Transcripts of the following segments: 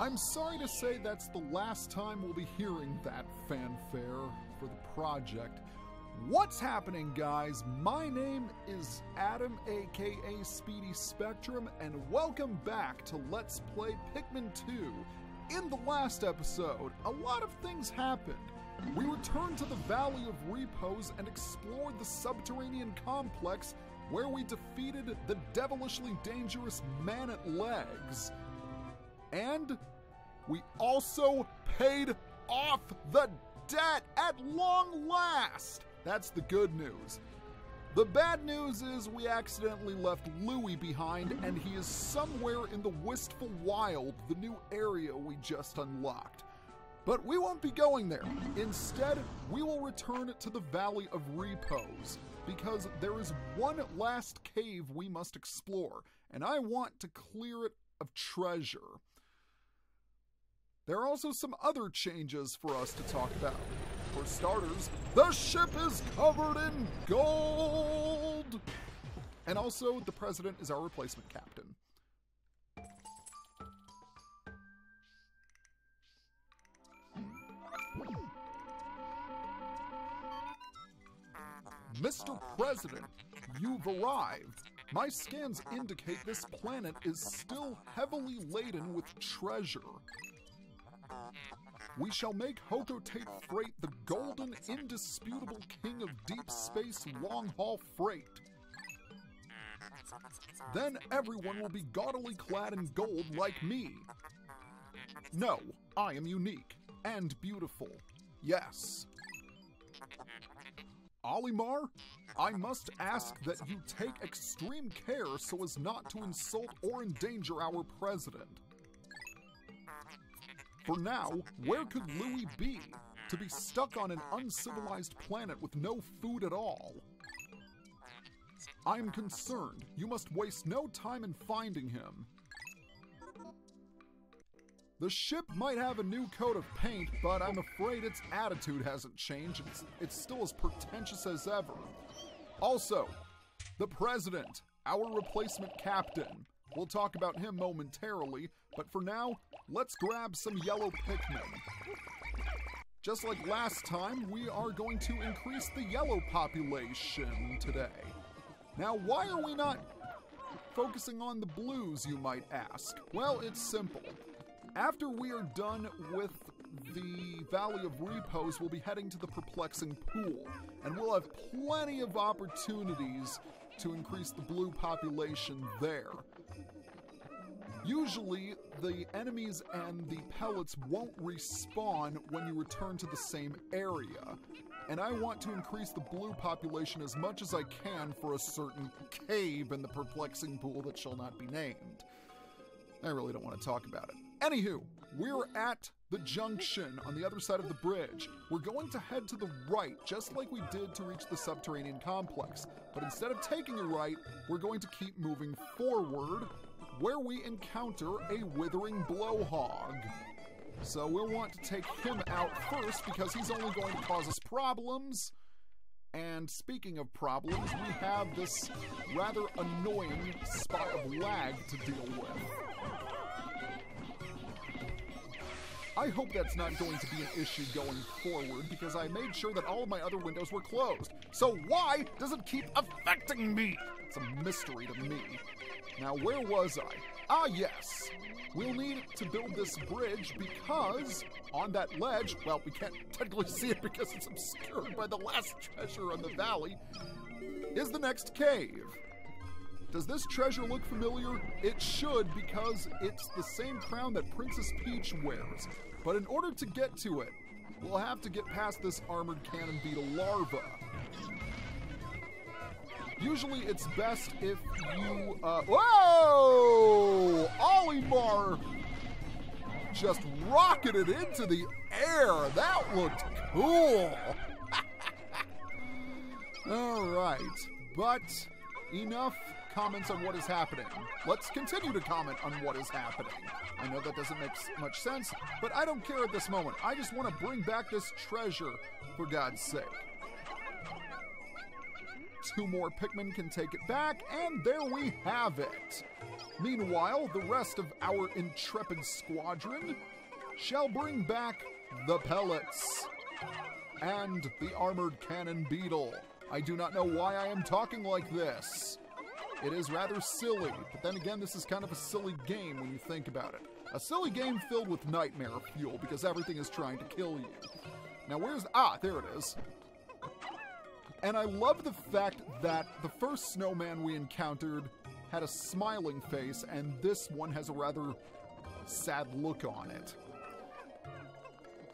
I'm sorry to say that's the last time we'll be hearing that fanfare for the project. What's happening, guys? My name is Adam, aka Speedy Spectrum, and welcome back to Let's Play Pikmin 2. In the last episode, a lot of things happened. We returned to the Valley of Repose and explored the subterranean complex where we defeated the devilishly dangerous man at legs. And we also paid off the debt at long last! That's the good news. The bad news is we accidentally left Louie behind and he is somewhere in the Wistful Wild, the new area we just unlocked. But we won't be going there. Instead, we will return to the Valley of Repose because there is one last cave we must explore, and I want to clear it of treasure. There are also some other changes for us to talk about. For starters, the ship is covered in gold! And also, the president is our replacement captain. Mr. President, you've arrived. My scans indicate this planet is still heavily laden with treasure. We shall make Hocotate Freight the golden, indisputable king of deep space long-haul freight. Then everyone will be gaudily clad in gold like me. No, I am unique and beautiful. Yes. Olimar, I must ask that you take extreme care so as not to insult or endanger our president. For now, where could Louie be? To be stuck on an uncivilized planet with no food at all. I am concerned. You must waste no time in finding him. The ship might have a new coat of paint, but I'm afraid its attitude hasn't changed. It's still as pretentious as ever. Also, the president, our replacement captain. We'll talk about him momentarily, but for now, let's grab some yellow Pikmin. Just like last time, we are going to increase the yellow population today. Now, why are we not focusing on the blues, you might ask? Well, it's simple. After we are done with the Valley of Repose, we'll be heading to the Perplexing Pool, and we'll have plenty of opportunities to increase the blue population there. Usually, the enemies and the pellets won't respawn when you return to the same area, and I want to increase the blue population as much as I can for a certain cave in the Perplexing Pool that shall not be named. I really don't want to talk about it. Anywho, we're at the junction on the other side of the bridge. We're going to head to the right, just like we did to reach the subterranean complex. But instead of taking a right, we're going to keep moving forward, where we encounter a withering blowhog. So we'll want to take him out first, because he's only going to cause us problems. And speaking of problems, we have this rather annoying spot of lag to deal with. I hope that's not going to be an issue going forward because I made sure that all of my other windows were closed. So why does it keep affecting me? It's a mystery to me. Now, where was I? Ah, yes. We'll need to build this bridge because on that ledge, well, we can't technically see it because it's obscured by the last treasure on the valley, is the next cave. Does this treasure look familiar? It should, because it's the same crown that Princess Peach wears. But in order to get to it, we'll have to get past this armored cannon beetle larva. Usually it's best if you, whoa! Olimar just rocketed into the air. That looked cool. All right, but enough comments on what is happening. Let's continue to comment on what is happening. I know that doesn't make much sense, but I don't care at this moment. I just want to bring back this treasure, for God's sake. 2 more Pikmin can take it back, and there we have it. Meanwhile, the rest of our intrepid squadron shall bring back the pellets and the armored cannon beetle. I do not know why I am talking like this. It is rather silly, but then again, this is kind of a silly game when you think about it. A silly game filled with nightmare fuel because everything is trying to kill you. Now where's... Ah, there it is. And I love the fact that the first snowman we encountered had a smiling face, and this one has a rather sad look on it.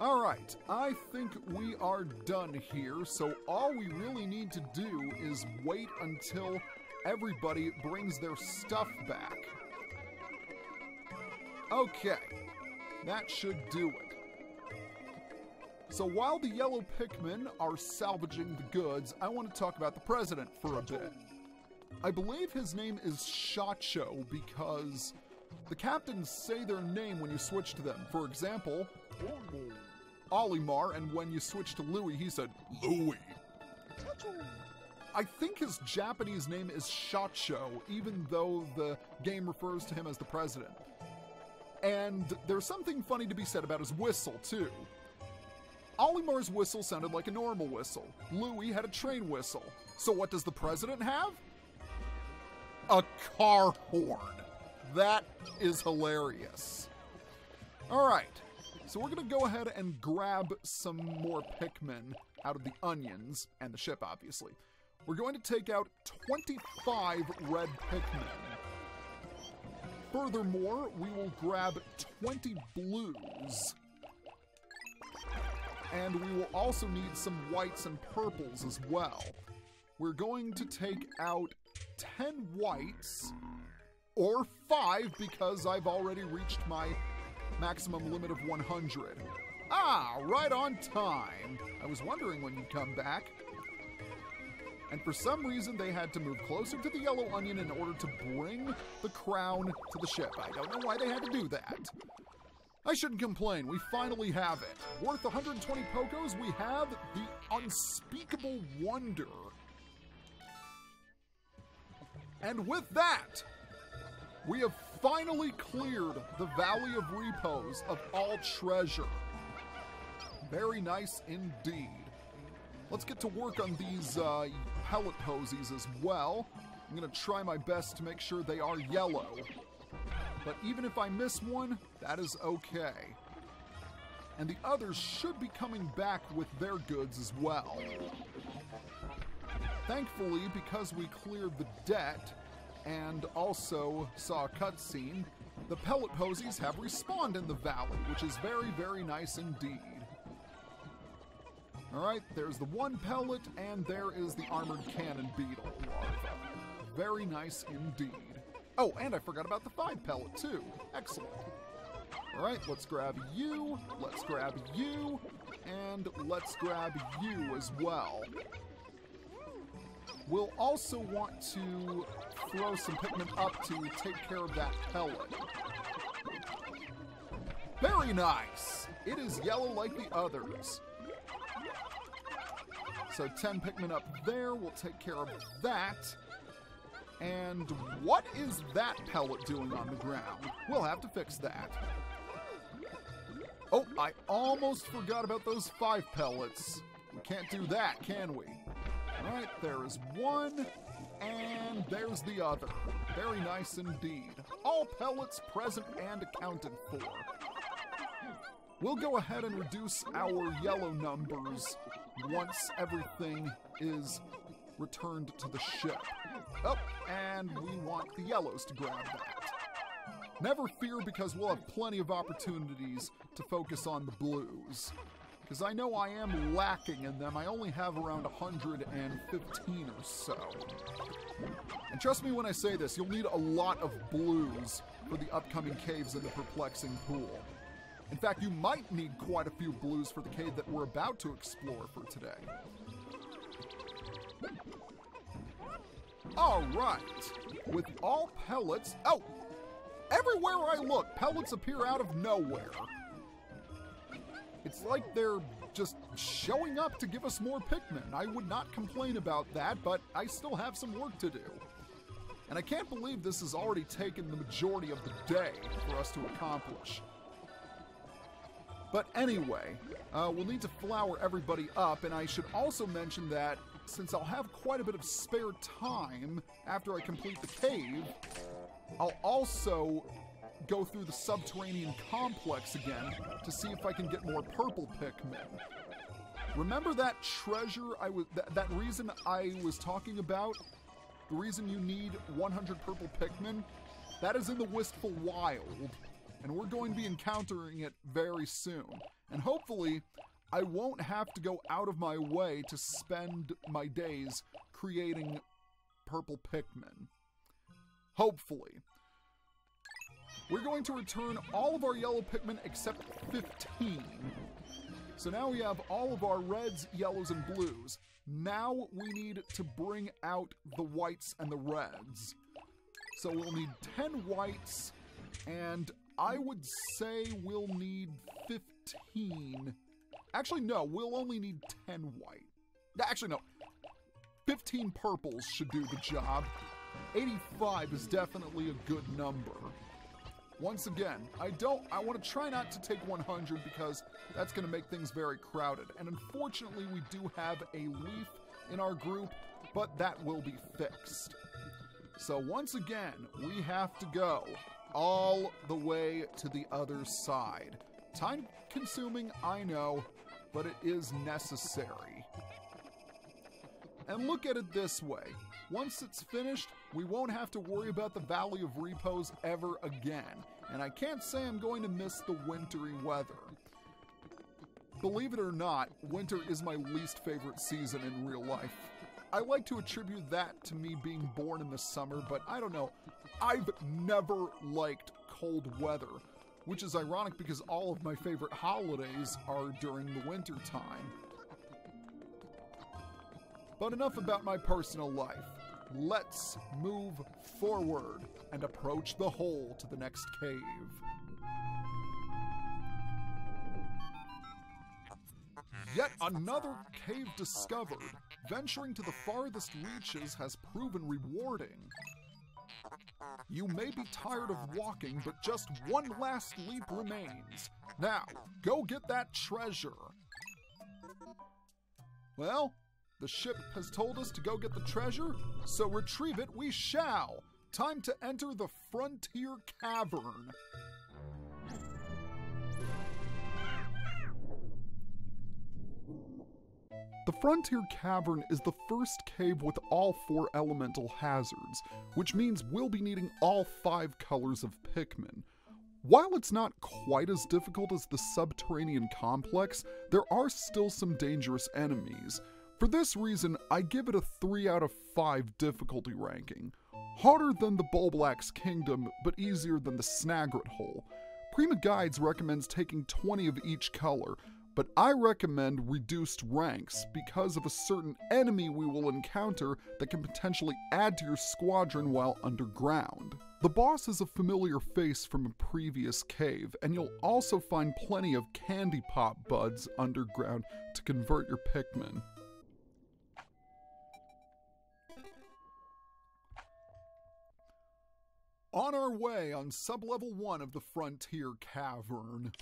Alright, I think we are done here, so all we really need to do is wait until everybody brings their stuff back. Okay, that should do it. So while the yellow Pikmin are salvaging the goods, I want to talk about the president for a bit. I believe his name is Shacho because the captains say their name when you switch to them. For example, Olimar, and when you switch to Louis, he said, Louis. I think his Japanese name is Shacho, even though the game refers to him as the president. And there's something funny to be said about his whistle, too. Olimar's whistle sounded like a normal whistle. Louis had a train whistle. So what does the president have? A car horn. That is hilarious. Alright, so we're going to go ahead and grab some more Pikmin out of the onions, and the ship, obviously. We're going to take out 25 red Pikmin. Furthermore, we will grab 20 blues. And we will also need some whites and purples as well. We're going to take out 10 whites, or 5 because I've already reached my maximum limit of 100. Ah, right on time. I was wondering when you'd come back. And for some reason, they had to move closer to the yellow onion in order to bring the crown to the ship. I don't know why they had to do that. I shouldn't complain. We finally have it. Worth 120 Pokos, we have the unspeakable wonder. And with that, we have finally cleared the Valley of Repose of all treasure. Very nice indeed. Let's get to work on these pellet posies as well. I'm going to try my best to make sure they are yellow. But even if I miss one, that is okay. And the others should be coming back with their goods as well. Thankfully, because we cleared the debt and also saw a cutscene, the pellet posies have respawned in the valley, which is very, very nice indeed. Alright, there's the one pellet, and there is the armored cannon beetle larva. Very nice indeed. Oh, and I forgot about the 5 pellet too. Excellent. Alright, let's grab you, let's grab you, and let's grab you as well. We'll also want to throw some Pikmin up to take care of that pellet. Very nice! It is yellow like the others. So 10 Pikmin up there, we'll take care of that. And what is that pellet doing on the ground? We'll have to fix that. Oh, I almost forgot about those 5 pellets. We can't do that, can we? Alright, there is one, and there's the other. Very nice indeed. All pellets present and accounted for. We'll go ahead and reduce our yellow numbers once everything is returned to the ship. Oh, and we want the yellows to grab that. Never fear, because we'll have plenty of opportunities to focus on the blues. Because I know I am lacking in them. I only have around 115 or so. And trust me when I say this, you'll need a lot of blues for the upcoming caves in the Perplexing Pool. In fact, you might need quite a few blues for the cave that we're about to explore for today. Alright, with all pellets... Oh! Everywhere I look, pellets appear out of nowhere. It's like they're just showing up to give us more Pikmin. I would not complain about that, but I still have some work to do. And I can't believe this has already taken the majority of the day for us to accomplish. But anyway, we'll need to flower everybody up, and I should also mention that since I'll have quite a bit of spare time after I complete the cave, I'll also go through the subterranean complex again to see if I can get more purple Pikmin. Remember that treasure that reason I was talking about? The reason you need 100 purple Pikmin? That is in the Wistful Wild, and we're going to be encountering it very soon. And hopefully, I won't have to go out of my way to spend my days creating purple Pikmin. Hopefully. We're going to return all of our yellow Pikmin except 15. So now we have all of our reds, yellows, and blues. Now we need to bring out the whites and the reds. So we'll need 10 whites, and I would say we'll need 15. Actually, no, we'll only need 10 white. Actually, no. 15 purples should do the job. 85 is definitely a good number. Once again, I want to try not to take 100 because that's going to make things very crowded. And unfortunately, we do have a leaf in our group, but that will be fixed. So once again, we have to go all the way to the other side. Time consuming, I know, but it is necessary. And look at it this way. Once it's finished, we won't have to worry about the Valley of Repose ever again. And I can't say I'm going to miss the wintry weather. Believe it or not, winter is my least favorite season in real life. I like to attribute that to me being born in the summer, but I don't know. I've never liked cold weather, which is ironic because all of my favorite holidays are during the winter time. But enough about my personal life. Let's move forward and approach the hole to the next cave. Yet another cave discovered. Venturing to the farthest reaches has proven rewarding. You may be tired of walking, but just one last leap remains. Now, go get that treasure. Well, the ship has told us to go get the treasure, so retrieve it we shall. Time to enter the Frontier Cavern. The Frontier Cavern is the first cave with all 4 elemental hazards, which means we'll be needing all 5 colors of Pikmin. While it's not quite as difficult as the subterranean complex, there are still some dangerous enemies. For this reason, I give it a 3 out of 5 difficulty ranking. Harder than the Bulblax Kingdom, but easier than the Snagret Hole. Prima Guides recommends taking 20 of each color, but I recommend reduced ranks because of a certain enemy we will encounter that can potentially add to your squadron while underground. The boss is a familiar face from a previous cave, and you'll also find plenty of candy pop buds underground to convert your Pikmin. On our way on sublevel 1 of the Frontier Cavern.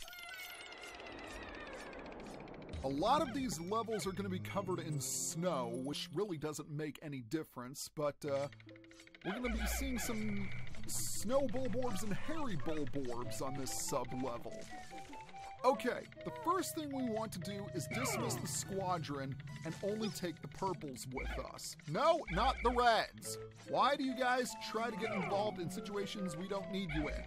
A lot of these levels are going to be covered in snow, which really doesn't make any difference, but we're going to be seeing some snow Bulborbs and hairy Bulborbs on this sub-level. Okay, the first thing we want to do is dismiss the squadron and only take the purples with us. No, not the reds. Why do you guys try to get involved in situations we don't need you in?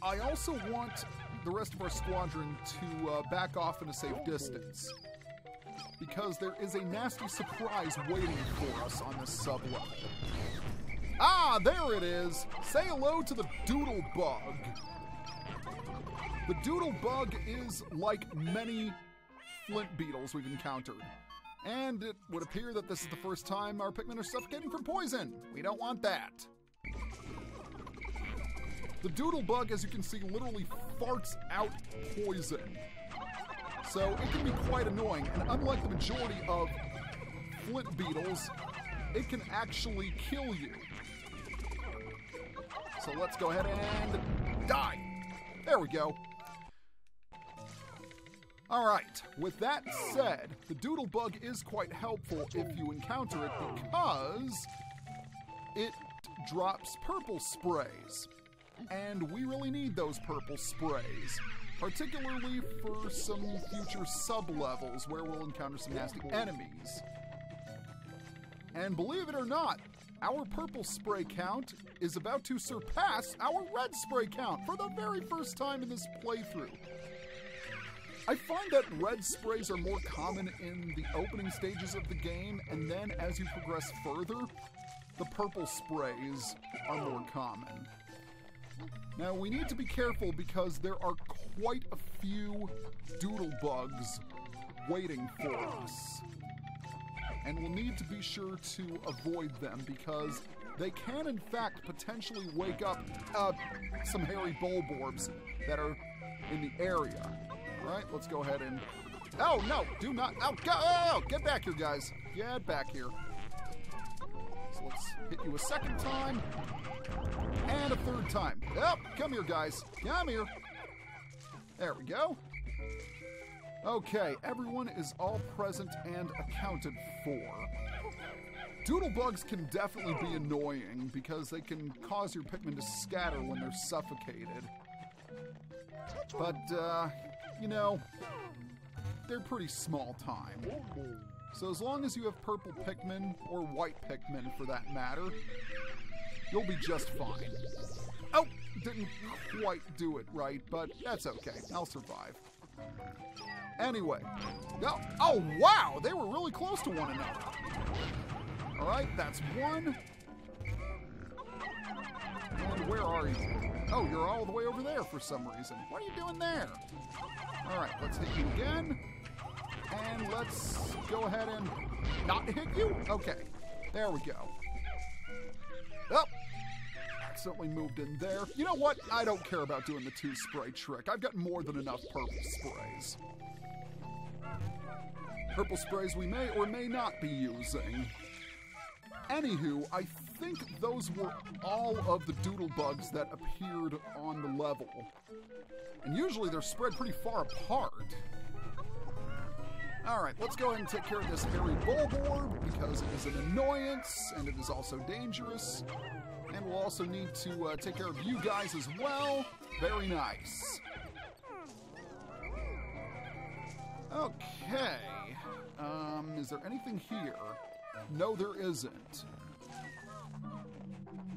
I also want the rest of our squadron to back off in a safe distance, because there is a nasty surprise waiting for us on this sub-level. Ah, there it is! Say hello to the Doodle Bug. The Doodle Bug is like many flint beetles we've encountered, and it would appear that this is the first time our Pikmin are suffocating from poison. We don't want that. The doodle bug, as you can see, literally farts out poison. So it can be quite annoying, and unlike the majority of flint beetles, it can actually kill you. So let's go ahead and die. There we go. Alright, with that said, the doodle bug is quite helpful if you encounter it because it drops purple sprays. And we really need those purple sprays, particularly for some future sub-levels where we'll encounter some nasty enemies. And believe it or not, our purple spray count is about to surpass our red spray count for the very first time in this playthrough. I find that red sprays are more common in the opening stages of the game, and then as you progress further, the purple sprays are more common. Now, we need to be careful because there are quite a few doodle bugs waiting for us. And we'll need to be sure to avoid them because they can, in fact, potentially wake up some hairy bulborbs that are in the area. All right, let's go ahead and... Oh, no, do not... Oh, go! Oh, get back here, guys. Get back here. So let's hit you a second time. And a third time. Oh, come here, guys. Come here. There we go. Okay, everyone is all present and accounted for. Doodle bugs can definitely be annoying because they can cause your Pikmin to scatter when they're suffocated. But, you know, they're pretty small time. So as long as you have purple Pikmin, or white Pikmin for that matter, you'll be just fine. Oh, didn't quite do it right, but that's okay. I'll survive. Anyway. Oh, wow! They were really close to one another. All right, that's one. And where are you? Oh, you're all the way over there for some reason. What are you doing there? All right, let's hit you again. And let's go ahead and not hit you? Okay, there we go. Oh, accidentally moved in there. You know what? I don't care about doing the 2-spray trick. I've got more than enough purple sprays. Purple sprays we may or may not be using. Anywho, I think those were all of the doodle bugs that appeared on the level. And usually they're spread pretty far apart. Alright, let's go ahead and take care of this hairy bulborb because it is an annoyance and it is also dangerous. And we'll also need to take care of you guys as well. Very nice. Okay. Is there anything here? No, there isn't.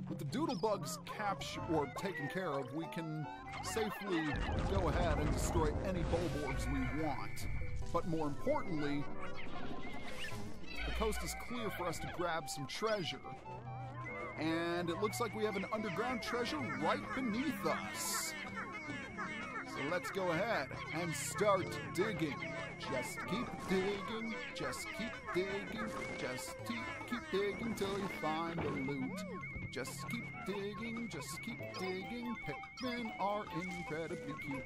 With the doodle bugs captured or taken care of, we can safely go ahead and destroy any bulborbs we want. But more importantly, the coast is clear for us to grab some treasure. And it looks like we have an underground treasure right beneath us. So let's go ahead and start digging. Just keep digging, just keep digging, just keep digging till you find the loot. Just keep digging, just keep digging. Pikmin are incredibly cute.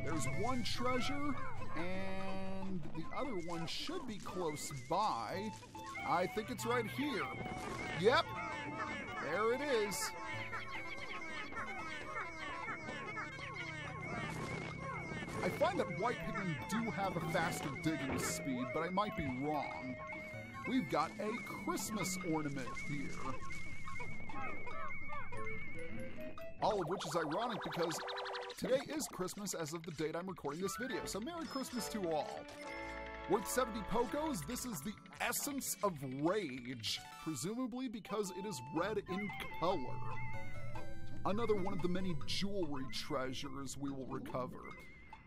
There's one treasure, and the other one should be close by. I think it's right here. Yep, there it is. I find that white Pikmin do have a faster digging speed, but I might be wrong. We've got a Christmas ornament here. All of which is ironic because today is Christmas as of the date I'm recording this video, so Merry Christmas to all. Worth 70 Pokos, this is the Essence of Rage, presumably because it is red in color. Another one of the many jewelry treasures we will recover.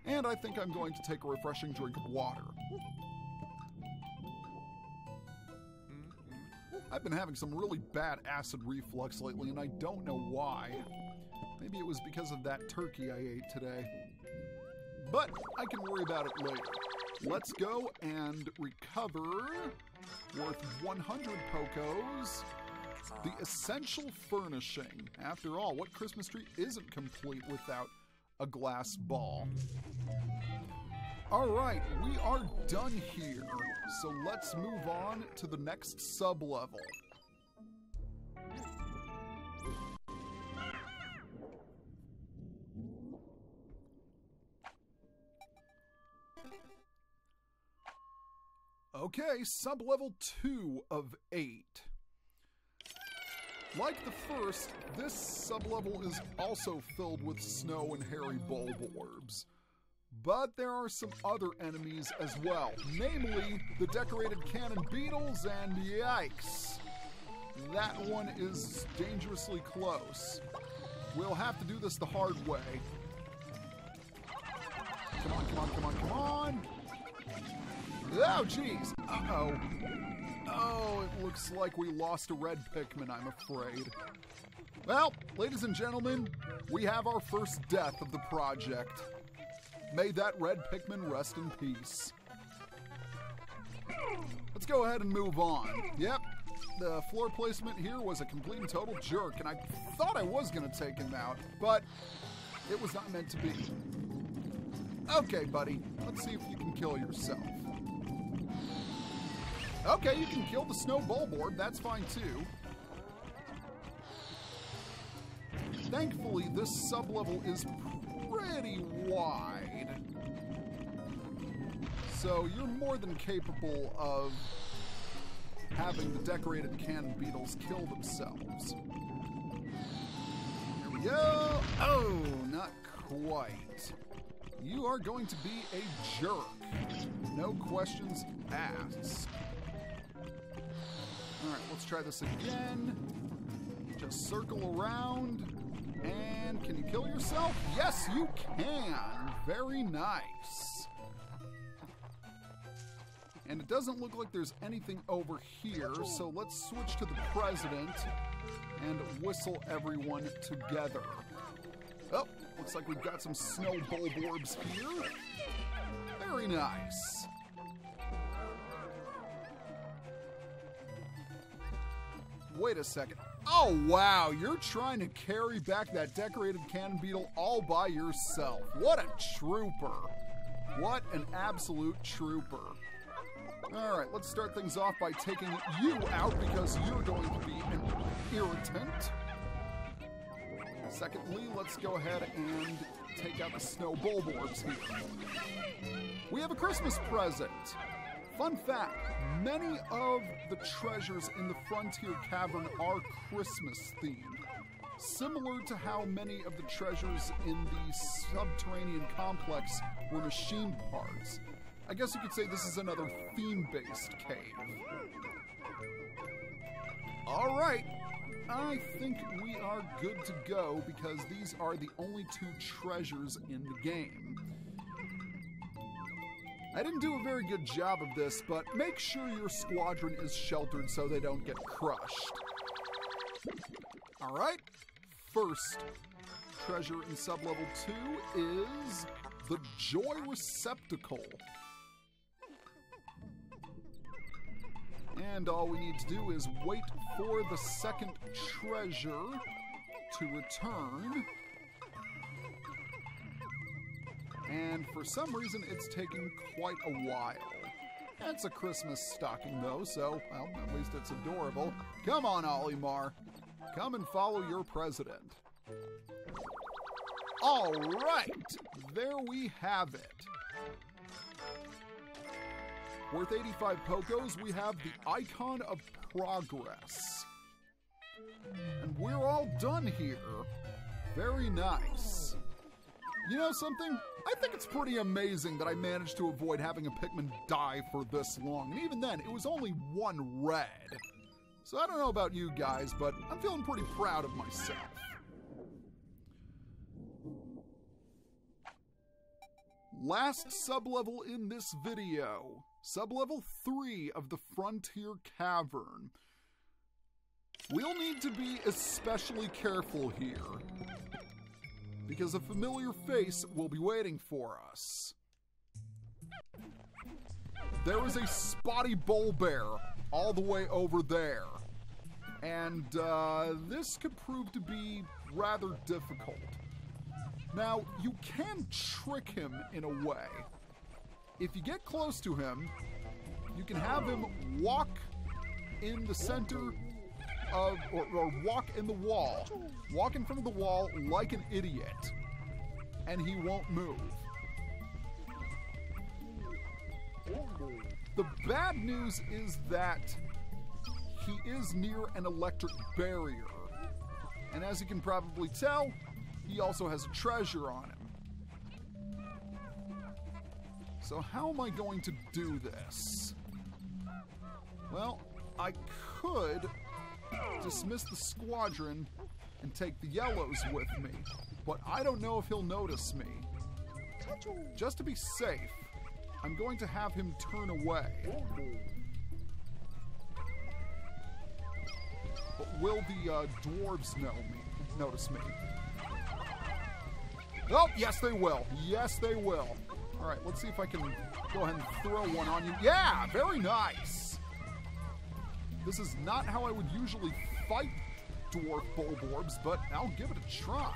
And I think I'm going to take a refreshing drink of water. I've been having some really bad acid reflux lately, and I don't know why. Maybe it was because of that turkey I ate today. But I can worry about it later. Let's go and recover worth 100 Pokos The essential furnishing. After all, what Christmas tree isn't complete without a glass ball? Alright, we are done here. So let's move on to the next sub-level. Okay, sub-level 2 of 8. Like the first, this sub-level is also filled with snow and hairy bulborbs. But there are some other enemies as well, namely the decorated cannon beetles, and yikes, that one is dangerously close. We'll have to do this the hard way. Come on, come on, come on, come on! Oh, jeez! Uh-oh. Oh, it looks like we lost a red Pikmin, I'm afraid. Well, ladies and gentlemen, we have our first death of the project. May that red Pikmin rest in peace. Let's go ahead and move on. Yep, the floor placement here was a complete and total jerk, and I thought I was going to take him out, but it was not meant to be. Okay, buddy, let's see if you can kill yourself. Okay, you can kill the snow bulborb, that's fine too. Thankfully, this sub-level is pretty wide. So you're more than capable of having the decorated cannon beetles kill themselves. Here we go. Oh, not quite. You are going to be a jerk. No questions asked. Alright, let's try this again. Just circle around. And can you kill yourself? Yes, you can. Very nice. And it doesn't look like there's anything over here, so let's switch to the president and whistle everyone together. Oh, looks like we've got some snow bulborbs here. Very nice. Wait a second. Oh, wow, you're trying to carry back that decorated cannon beetle all by yourself. What a trooper. What an absolute trooper. All right, let's start things off by taking you out because you're going to be an irritant. Secondly, let's go ahead and take out the snow bulborbs here. We have a Christmas present. Fun fact, many of the treasures in the Frontier Cavern are Christmas themed, similar to how many of the treasures in the subterranean complex were machine parts. I guess you could say this is another theme-based cave. All right, I think we are good to go because these are the only two treasures in the game. I didn't do a very good job of this, but make sure your squadron is sheltered so they don't get crushed. All right, first treasure in sublevel 2 is the Joy Receptacle. And all we need to do is wait for the second treasure to return. And for some reason, it's taking quite a while. It's a Christmas stocking, though, so, well, at least it's adorable. Come on, Olimar. Come and follow your president. All right, there we have it. Worth 85 Pokos, we have the Icon of Progress. And we're all done here. Very nice. You know something? I think it's pretty amazing that I managed to avoid having a Pikmin die for this long. And even then, it was only one red. So I don't know about you guys, but I'm feeling pretty proud of myself. Last sublevel in this video. Sublevel 3 of the Frontier Cavern. We'll need to be especially careful here, because a familiar face will be waiting for us. There is a spotty bull bear all the way over there. And this could prove to be rather difficult. Now, you can trick him in a way. If you get close to him, you can have him walk in the center of, or walk in the wall. Walk in front of the wall like an idiot. And he won't move. The bad news is that he is near an electric barrier. And as you can probably tell, he also has a treasure on him. So how am I going to do this? Well, I could dismiss the squadron and take the yellows with me, but I don't know if he'll notice me. Just to be safe, I'm going to have him turn away. But will the dwarves notice me? Oh, yes they will. Yes they will. All right, let's see if I can go ahead and throw one on you. Yeah, very nice. This is not how I would usually fight dwarf bulborbs, but I'll give it a try.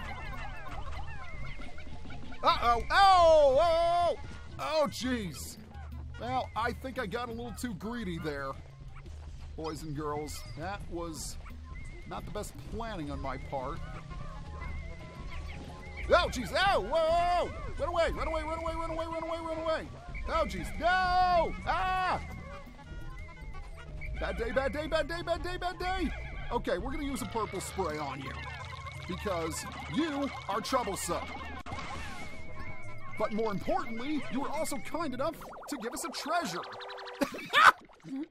Uh-oh. Oh, oh, oh, jeez. Well, I think I got a little too greedy there, boys and girls. That was not the best planning on my part. Oh, jeez. Oh, whoa. Run away, run away, run away, run away, run away, run away. Oh, jeez. No. Ah. Bad day, bad day, bad day, bad day, bad day. Okay, we're going to use a purple spray on you because you are troublesome. But more importantly, you were also kind enough to give us a treasure.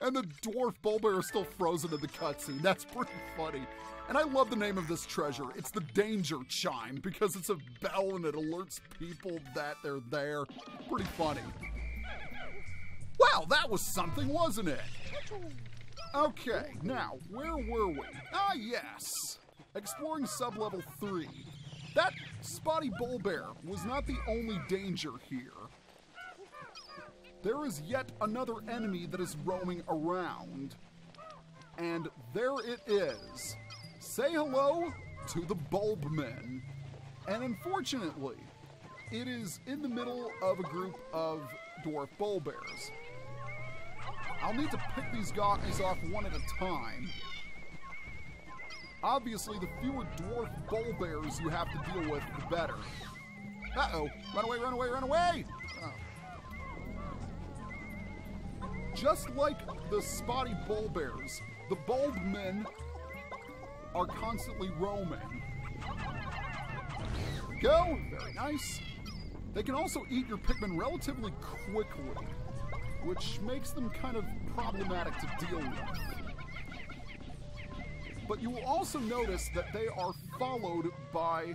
And the dwarf bulbear is still frozen in the cutscene. That's pretty funny. And I love the name of this treasure. It's the danger chime because it's a bell and it alerts people that they're there. Pretty funny. Well, that was something, wasn't it? Okay, now, where were we? Ah, yes. Exploring sublevel 3. That spotty bullbear was not the only danger here. There is yet another enemy that is roaming around. And there it is. Say hello to the Bulbmen. And unfortunately, it is in the middle of a group of dwarf bullbears. I'll need to pick these guys off one at a time. Obviously, the fewer dwarf bullbears you have to deal with, the better. Uh-oh. Run away, run away, run away! Oh. Just like the spotty bullbears, the bulbmen are constantly roaming. There we go. Very nice. They can also eat your Pikmin relatively quickly, which makes them kind of problematic to deal with. But you will also notice that they are followed by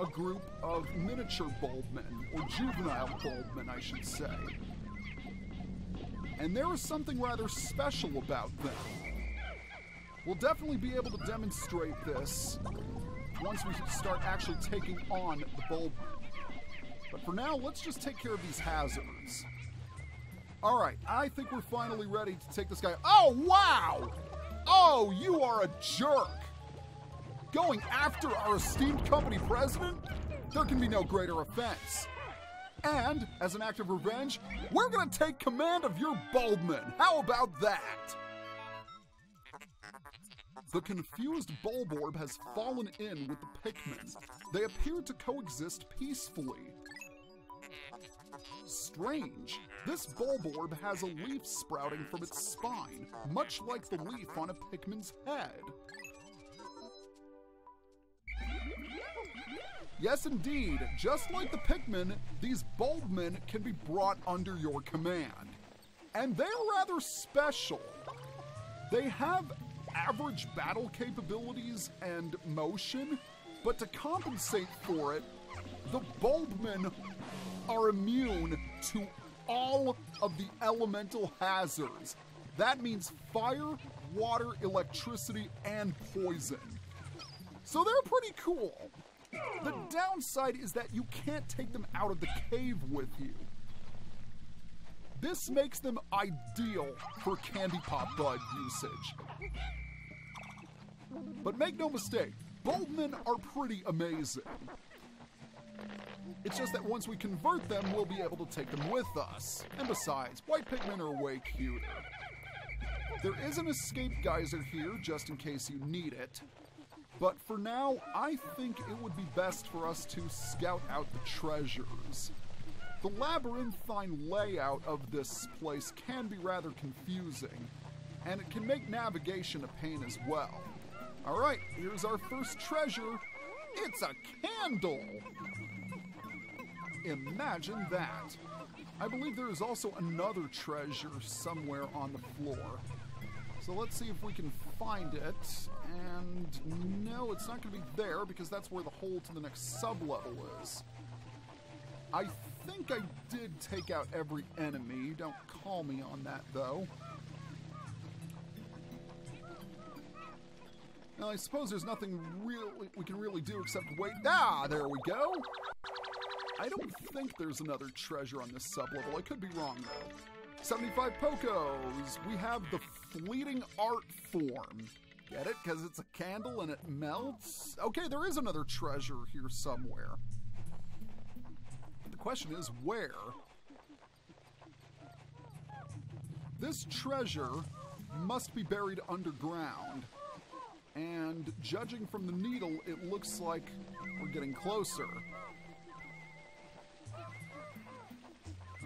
a group of miniature bulbmen, or juvenile bulbmen, I should say. And there is something rather special about them. We'll definitely be able to demonstrate this once we start actually taking on the bulbmen. But for now, let's just take care of these hazards. Alright, I think we're finally ready to take this guy. Oh, wow! Oh, you are a jerk! Going after our esteemed company president? There can be no greater offense. And, as an act of revenge, we're gonna take command of your bulbmen. How about that? The confused bulborb has fallen in with the Pikmin. They appear to coexist peacefully. Strange. This bulborb has a leaf sprouting from its spine, much like the leaf on a Pikmin's head. Yes, indeed. Just like the Pikmin, these bulbmen can be brought under your command. And they're rather special. They have average battle capabilities and motion, but to compensate for it, the bulbmen are immune to all of the elemental hazards. That means fire, water, electricity, and poison. So they're pretty cool. The downside is that you can't take them out of the cave with you. This makes them ideal for candy pop bud usage. But make no mistake, Bulbmen are pretty amazing. It's just that once we convert them, we'll be able to take them with us. And besides, white Pikmin are way cuter. There is an escape geyser here, just in case you need it. But for now, I think it would be best for us to scout out the treasures. The labyrinthine layout of this place can be rather confusing, and it can make navigation a pain as well. Alright, here's our first treasure. It's a candle! Imagine that. I believe there is also another treasure somewhere on the floor. So let's see if we can find it. And no, it's not going to be there because that's where the hole to the next sub-level is. I think I did take out every enemy. Don't call me on that, though. Now, I suppose there's nothing we can really do except wait. Ah, there we go. I don't think there's another treasure on this sub-level. I could be wrong, though. 75 Pokos. We have the fleeting art form. Get it? Because it's a candle and it melts? Okay, there is another treasure here somewhere. The question is, where? This treasure must be buried underground. And judging from the needle, it looks like we're getting closer.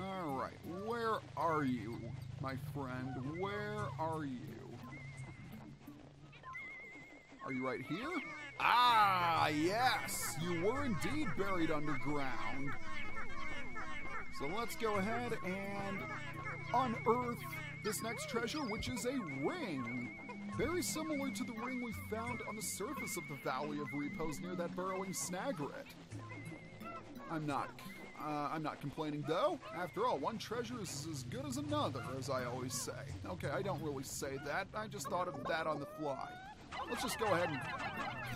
Alright, where are you, my friend? Where are you? Are you right here? Ah, yes! You were indeed buried underground. So let's go ahead and unearth this next treasure, which is a ring. Very similar to the ring we found on the surface of the Valley of Repose near that burrowing snagret. I'm not complaining, though. After all, one treasure is as good as another, as I always say. Okay, I don't really say that. I just thought of that on the fly. Let's just go ahead and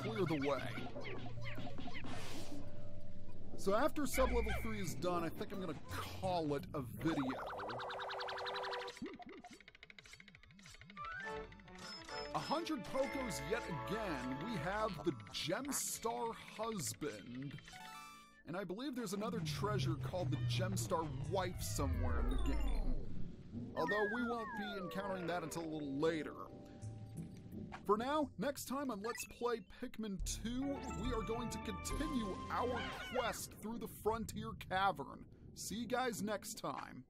clear the way. So after sub-level 3 is done, I think I'm going to call it a video. A 100 Pokos yet again. We have the Gemstar Husband. And I believe there's another treasure called the Gemstar Wife somewhere in the game. Although we won't be encountering that until a little later. For now, next time on Let's Play Pikmin 2, we are going to continue our quest through the Frontier Cavern. See you guys next time.